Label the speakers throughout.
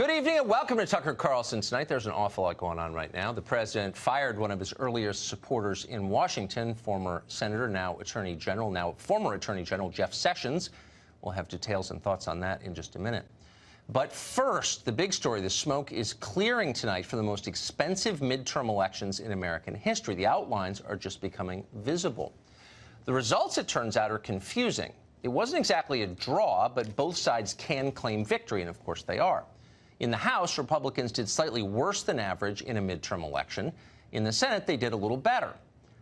Speaker 1: Good evening and welcome to Tucker Carlson Tonight. There's an awful lot going on right now. The president fired one of his earliest supporters in Washington, former Senator, now former Attorney General Jeff Sessions. We'll have details and thoughts on that in just a minute. But first, the big story, the smoke is clearing tonight for the most expensive midterm elections in American history. The outlines are just becoming visible. The results, it turns out, are confusing. It wasn't exactly a draw, but both sides can claim victory, and of course they are. In the House, Republicans did slightly worse than average in a midterm election. In the Senate, they did a little better.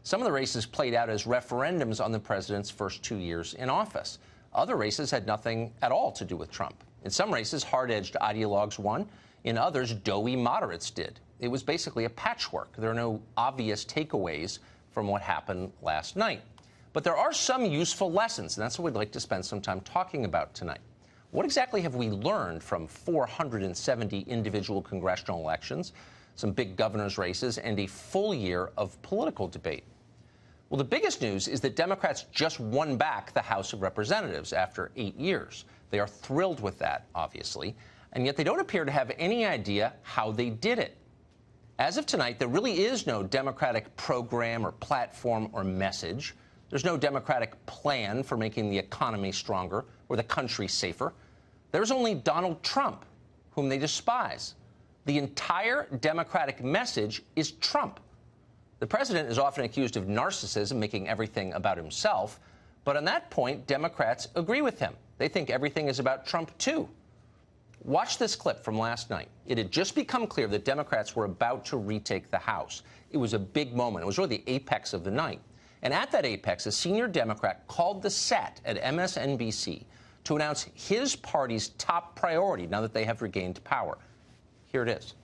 Speaker 1: Some of the races played out as referendums on the president's first 2 years in office. Other races had nothing at all to do with Trump. In some races, hard-edged ideologues won. In others, doughy moderates did. It was basically a patchwork. There are no obvious takeaways from what happened last night. But there are some useful lessons, and that's what we'd like to spend some time talking about tonight. What exactly have we learned from 470 individual congressional elections, some big governor's races, and a full year of political debate? Well, the biggest news is that Democrats just won back the House of Representatives after 8 years. They are thrilled with that, obviously, and yet they don't appear to have any idea how they did it. As of tonight, there really is no Democratic program or platform or message. There's no Democratic plan for making the economy stronger or the country safer. There's only Donald Trump, whom they despise. The entire Democratic message is Trump. The president is often accused of narcissism, making everything about himself. But on that point, Democrats agree with him. They think everything is about Trump, too. Watch this clip from last night. It had just become clear that Democrats were about to retake the House. It was a big moment. It was really the apex of the night. And at that apex, a senior Democrat called the set at MSNBC to announce his party's top priority now that they have regained power. Here it is.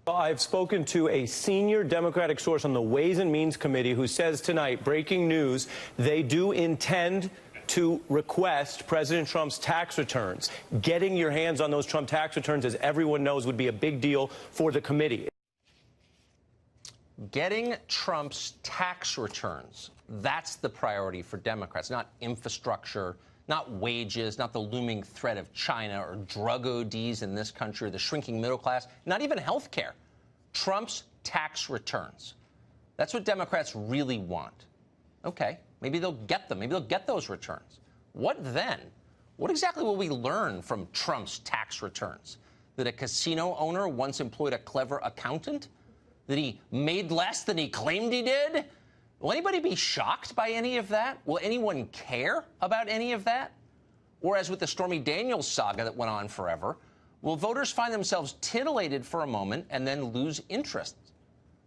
Speaker 2: I've spoken to a senior Democratic source on the Ways and Means Committee who says tonight, breaking news, they do intend to request President Trump's tax returns. Getting your hands on those Trump tax returns, as everyone knows, would be a big deal for the committee.
Speaker 1: Getting Trump's tax returns, that's the priority for Democrats, not infrastructure, not wages, not the looming threat of China or drug ODs in this country or the shrinking middle class, not even health care. Trump's tax returns. That's what Democrats really want. Okay, maybe they'll get them. Maybe they'll get those returns. What then? What exactly will we learn from Trump's tax returns? That a casino owner once employed a clever accountant? That he made less than he claimed he did? Will anybody be shocked by any of that? Will anyone care about any of that? Or as with the Stormy Daniels saga that went on forever, will voters find themselves titillated for a moment and then lose interest?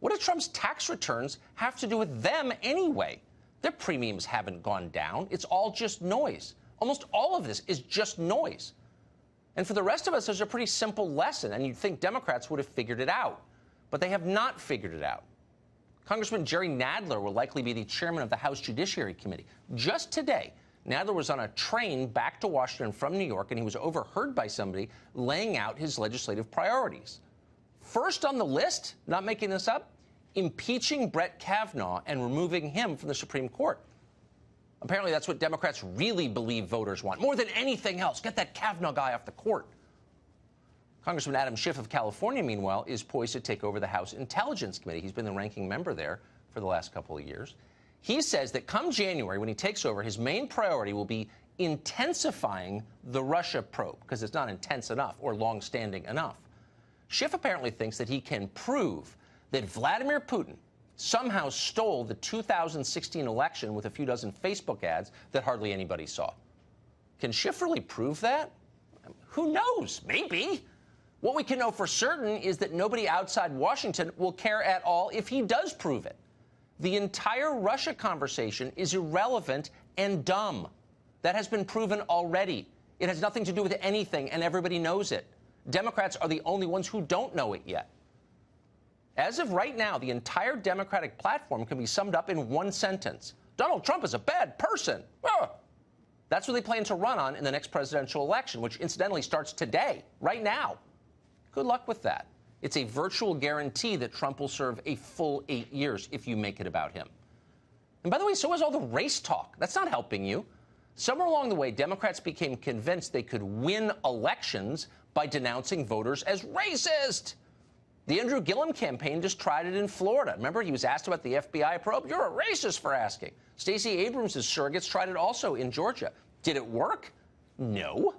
Speaker 1: What do Trump's tax returns have to do with them anyway? Their premiums haven't gone down. It's all just noise. Almost all of this is just noise. And for the rest of us, there's a pretty simple lesson, and you'd think Democrats would have figured it out. But they have not figured it out. Congressman Jerry Nadler will likely be the chairman of the House Judiciary Committee. Just today, Nadler was on a train back to Washington from New York, and he was overheard by somebody laying out his legislative priorities. First on the list, not making this up, impeaching Brett Kavanaugh and removing him from the Supreme Court. Apparently, that's what Democrats really believe voters want. More than anything else, get that Kavanaugh guy off the court. Congressman Adam Schiff of California, meanwhile, is poised to take over the House Intelligence Committee. He's been the ranking member there for the last couple of years. He says that come January, when he takes over, his main priority will be intensifying the Russia probe, because it's not intense enough or long-standing enough. Schiff apparently thinks that he can prove that Vladimir Putin somehow stole the 2016 election with a few dozen Facebook ads that hardly anybody saw. Can Schiff really prove that? Who knows? Maybe. What we can know for certain is that nobody outside Washington will care at all if he does prove it. The entire Russia conversation is irrelevant and dumb. That has been proven already. It has nothing to do with anything, and everybody knows it. Democrats are the only ones who don't know it yet. As of right now, the entire Democratic platform can be summed up in one sentence. Donald Trump is a bad person. That's what they plan to run on in the next presidential election, which incidentally starts today, right now. Good luck with that. It's a virtual guarantee that Trump will serve a full 8 years if you make it about him. And by the way, so is all the race talk. That's not helping you. Somewhere along the way, Democrats became convinced they could win elections by denouncing voters as racist. The Andrew Gillum campaign just tried it in Florida. Remember, he was asked about the FBI probe. You're a racist for asking. Stacey Abrams' surrogates tried it also in Georgia. Did it work? No.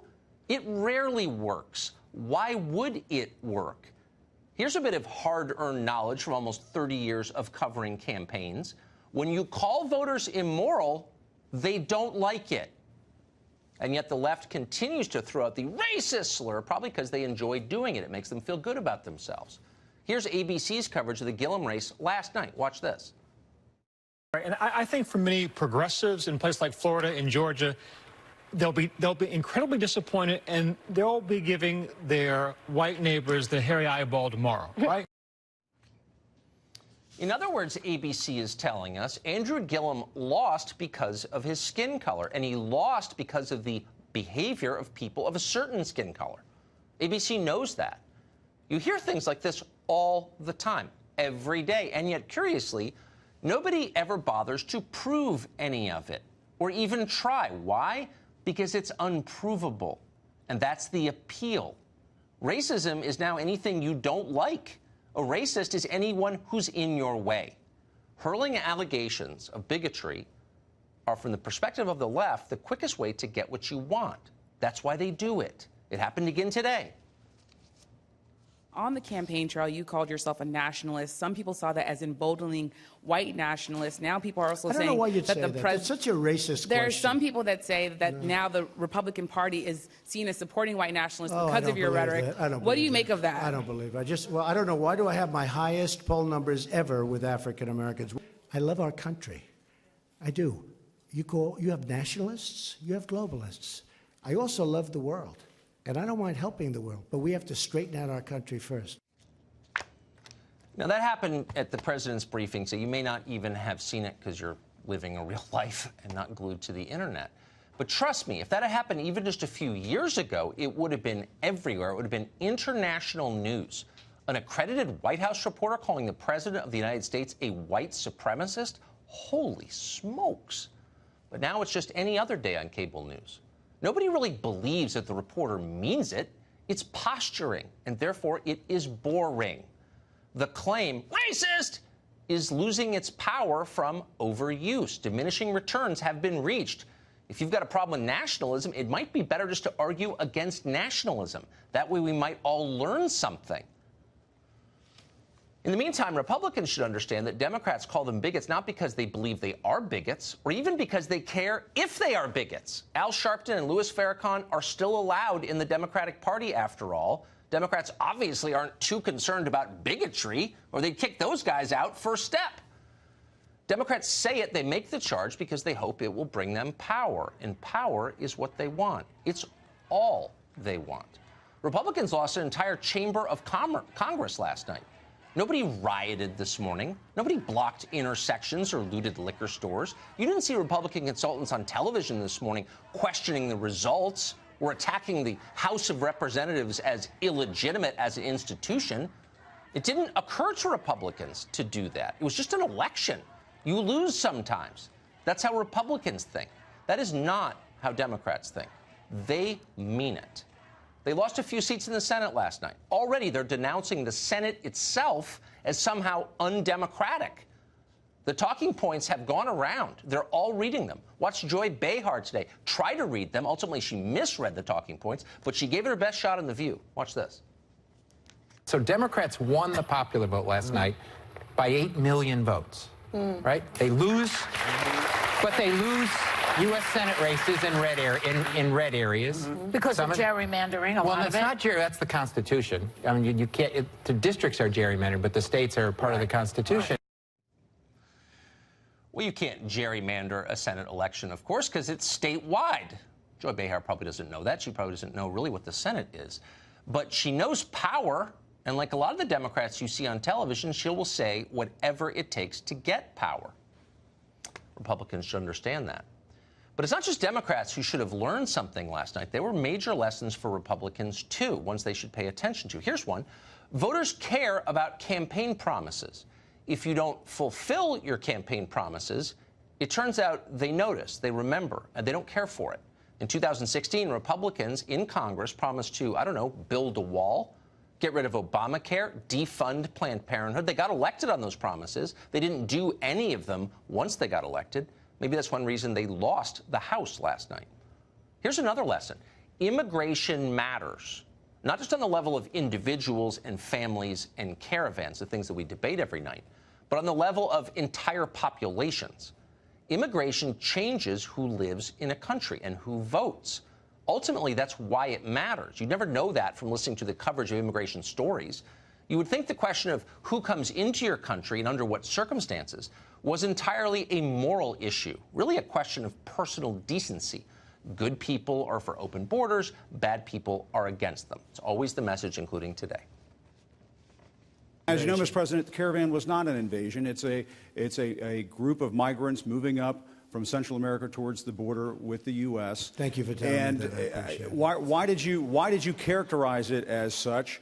Speaker 1: It rarely works. Why would it work? Here's a bit of hard-earned knowledge from almost 30 years of covering campaigns. When you call voters immoral, they don't like it. And yet the left continues to throw out the racist slur, probably because they enjoy doing it. It makes them feel good about themselves. Here's ABC's coverage of the Gillum race last night. Watch this.
Speaker 3: Right, and I think for many progressives in places like Florida and Georgia, they'll be incredibly disappointed, and they'll be giving their white neighbors the hairy eyeball tomorrow, right?
Speaker 1: In other words, ABC is telling us Andrew Gillum lost because of his skin color, and he lost because of the behavior of people of a certain skin color. ABC knows that. You hear things like this all the time, every day, and yet, curiously, nobody ever bothers to prove any of it or even try. Why? Because it's unprovable, and that's the appeal. Racism is now anything you don't like. A racist is anyone who's in your way. Hurling allegations of bigotry are, from the perspective of the left, the quickest way to get what you want. That's why they do it. It happened again today.
Speaker 4: On the campaign trail, you called yourself a nationalist. Some people saw that as emboldening white nationalists. Now people are also saying
Speaker 5: I don't know why you'd
Speaker 4: that
Speaker 5: say
Speaker 4: the
Speaker 5: that.
Speaker 4: president.
Speaker 5: That's such a racist
Speaker 4: There are
Speaker 5: question.
Speaker 4: some people that say that now the Republican Party is seen as supporting white nationalists
Speaker 5: Oh, I
Speaker 4: because
Speaker 5: don't
Speaker 4: of your
Speaker 5: believe
Speaker 4: rhetoric.
Speaker 5: that. I don't
Speaker 4: What do you
Speaker 5: believe
Speaker 4: make of that?
Speaker 5: I don't believe it. Well, I don't know. Why do I have my highest poll numbers ever with African Americans? I love our country. I do. You have nationalists, you have globalists. I also love the world, and I don't mind helping the world, but we have to straighten out our country first.
Speaker 1: Now, that happened at the president's briefing, so you may not even have seen it because you're living a real life and not glued to the internet. But trust me, if that had happened even just a few years ago, it would have been everywhere. It would have been international news. An accredited White House reporter calling the president of the United States a white supremacist? Holy smokes. But now it's just any other day on cable news. Nobody really believes that the reporter means it. It's posturing, and therefore it is boring. The claim, racist, is losing its power from overuse. Diminishing returns have been reached. If you've got a problem with nationalism, it might be better just to argue against nationalism. That way we might all learn something. In the meantime, Republicans should understand that Democrats call them bigots not because they believe they are bigots or even because they care if they are bigots. Al Sharpton and Louis Farrakhan are still allowed in the Democratic Party after all. Democrats obviously aren't too concerned about bigotry, or they'd kick those guys out first step. Democrats say it, they make the charge because they hope it will bring them power, and power is what they want. It's all they want. Republicans lost an entire chamber of Congress last night. Nobody rioted this morning. Nobody blocked intersections or looted liquor stores. You didn't see Republican consultants on television this morning questioning the results or attacking the House of Representatives as illegitimate as an institution. It didn't occur to Republicans to do that. It was just an election. You lose sometimes. That's how Republicans think. That is not how Democrats think. They mean it. They lost a few seats in the Senate last night. Already they're denouncing the Senate itself as somehow undemocratic. The talking points have gone around. They're all reading them. Watch Joy Behar today try to read them. Ultimately, she misread the talking points, but she gave it her best shot in The View. Watch this.
Speaker 6: So Democrats won the popular vote last night by 8 million votes, right? They lose, but they lose U.S. Senate races in red areas.
Speaker 7: Because of gerrymandering, a lot of it.
Speaker 6: Well, it's not that's the Constitution. I mean, you can't, the districts are gerrymandered, but the states are part of the Constitution.
Speaker 1: Well, you can't gerrymander a Senate election, of course, because it's statewide. Joy Behar probably doesn't know that. She probably doesn't know really what the Senate is. But she knows power, and like a lot of the Democrats you see on television, she will say whatever it takes to get power. Republicans should understand that. But it's not just Democrats who should have learned something last night. There were major lessons for Republicans, too, ones they should pay attention to. Here's one. Voters care about campaign promises. If you don't fulfill your campaign promises, it turns out they notice, they remember, and they don't care for it. In 2016, Republicans in Congress promised to, I don't know, build a wall, get rid of Obamacare, defund Planned Parenthood. They got elected on those promises. They didn't do any of them once they got elected. Maybe that's one reason they lost the House last night. Here's another lesson. Immigration matters, not just on the level of individuals and families and caravans, the things that we debate every night, but on the level of entire populations. Immigration changes who lives in a country and who votes. Ultimately, that's why it matters. You never know that from listening to the coverage of immigration stories. You would think the question of who comes into your country and under what circumstances was entirely a moral issue, really a question of personal decency. Good people are for open borders, bad people are against them. It's always the message, including today.
Speaker 8: As you know, Mr. President, the caravan was not an invasion. It's a group of migrants moving up from Central America towards the border with the U.S.
Speaker 5: Thank you for telling me that.
Speaker 8: And why did you characterize it as such?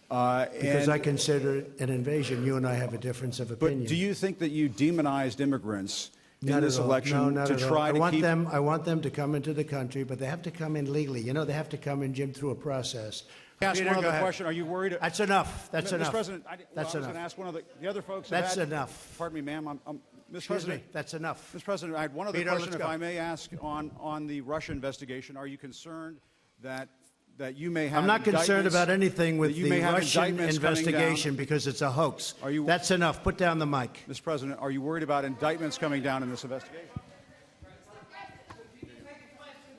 Speaker 5: Because I consider it an invasion. You and I have a difference of opinion.
Speaker 8: But do you think that you demonized immigrants
Speaker 5: in
Speaker 8: this election
Speaker 5: to
Speaker 8: try to keep them?
Speaker 5: I want them to come into the country, but they have to come in legally. You know, they have to come in, Jim, through a process.
Speaker 8: Ask one other question. Are you worried?
Speaker 5: That's enough. That's enough.
Speaker 8: Mr. President,
Speaker 5: that's
Speaker 8: I was
Speaker 5: enough.
Speaker 8: going to ask one of the other folks.
Speaker 5: That's enough.
Speaker 8: Pardon me, ma'am. Mr.
Speaker 5: Excuse
Speaker 8: President,
Speaker 5: me. That's enough.
Speaker 8: Mr. President, I had one other
Speaker 5: Peter,
Speaker 8: question,
Speaker 5: let's
Speaker 8: if
Speaker 5: go.
Speaker 8: I may ask, on the Russia investigation. Are you concerned that you may have?
Speaker 5: I'm not concerned about anything with the Russian
Speaker 8: investigation
Speaker 5: investigation because it's a hoax. That's enough. Put down the mic.
Speaker 8: Mr. President, are you worried about indictments coming down in this investigation?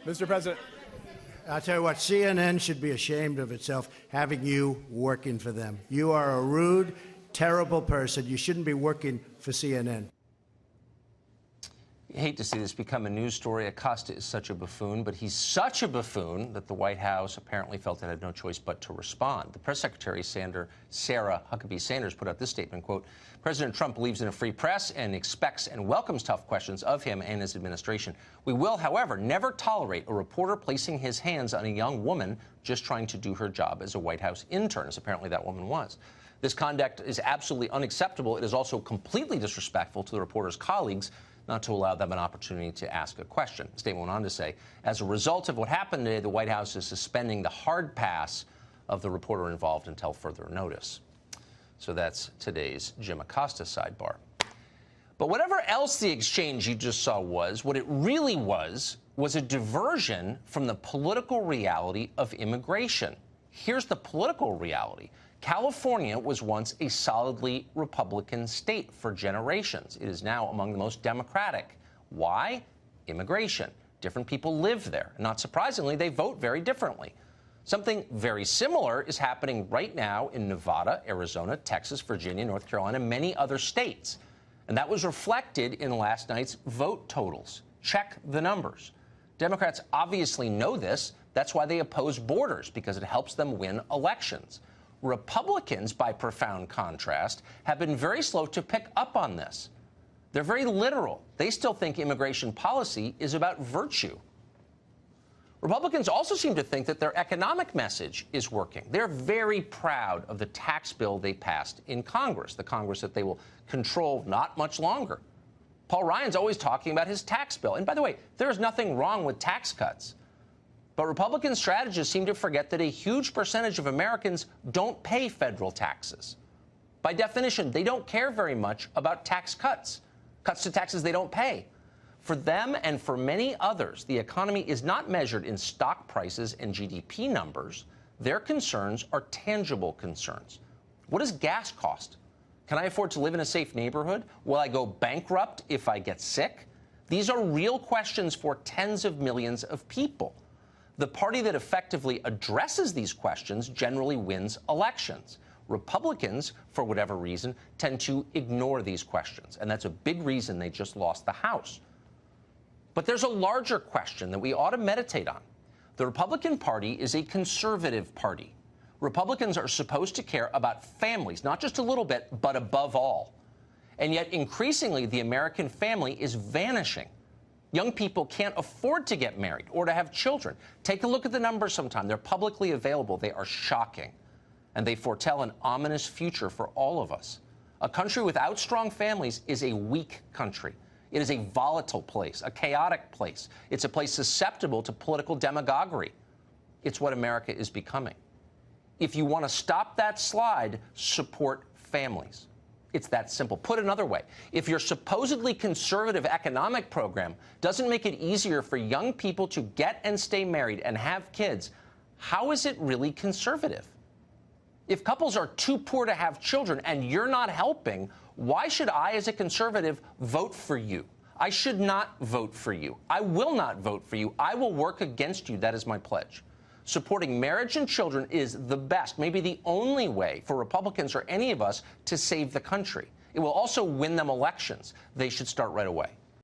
Speaker 8: Mr. President.
Speaker 5: I'll tell you what, CNN should be ashamed of itself having you working for them. You are a rude, terrible person. You shouldn't be working for CNN.
Speaker 1: You hate to see this become a news story. Acosta is such a buffoon, but he's such a buffoon that the White House apparently felt it had no choice but to respond. The press secretary, Sarah Huckabee Sanders, put out this statement, quote, President Trump believes in a free press and expects and welcomes tough questions of him and his administration. We will, however, never tolerate a reporter placing his hands on a young woman just trying to do her job as a White House intern, as apparently that woman was. This conduct is absolutely unacceptable. It is also completely disrespectful to the reporter's colleagues not to allow them an opportunity to ask a question. The statement went on to say, as a result of what happened today, the White House is suspending the hard pass of the reporter involved until further notice. So that's today's Jim Acosta sidebar. But whatever else the exchange you just saw was, what it really was a diversion from the political reality of immigration. Here's the political reality. California was once a solidly Republican state for generations. It is now among the most Democratic. Why? Immigration. Different people live there. Not surprisingly, they vote very differently. Something very similar is happening right now in Nevada, Arizona, Texas, Virginia, North Carolina, many other states. And that was reflected in last night's vote totals. Check the numbers. Democrats obviously know this. That's why they oppose borders, because it helps them win elections. Republicans, by profound contrast, have been very slow to pick up on this. They're very literal. They still think immigration policy is about virtue. Republicans also seem to think that their economic message is working. They're very proud of the tax bill they passed in Congress, the Congress that they will control not much longer. Paul Ryan's always talking about his tax bill. And by the way, there is nothing wrong with tax cuts. But Republican strategists seem to forget that a huge percentage of Americans don't pay federal taxes. By definition, they don't care very much about tax cuts, cuts to taxes they don't pay. For them and for many others, the economy is not measured in stock prices and GDP numbers. Their concerns are tangible concerns. What does gas cost? Can I afford to live in a safe neighborhood? Will I go bankrupt if I get sick? These are real questions for tens of millions of people. The party that effectively addresses these questions generally wins elections. Republicans, for whatever reason, tend to ignore these questions, and that's a big reason they just lost the House. But there's a larger question that we ought to meditate on. The Republican Party is a conservative party. Republicans are supposed to care about families, not just a little bit, but above all. And yet, increasingly, the American family is vanishing. Young people can't afford to get married or to have children. Take a look at the numbers sometime. They're publicly available. They are shocking. And they foretell an ominous future for all of us. A country without strong families is a weak country. It is a volatile place, a chaotic place. It's a place susceptible to political demagoguery. It's what America is becoming. If you want to stop that slide, support families. It's that simple. Put another way, if your supposedly conservative economic program doesn't make it easier for young people to get and stay married and have kids, how is it really conservative? If couples are too poor to have children and you're not helping, why should I, as a conservative, vote for you? I should not vote for you. I will not vote for you. I will work against you. That is my pledge. Supporting marriage and children is the best, maybe the only way for Republicans or any of us to save the country. It will also win them elections. They should start right away.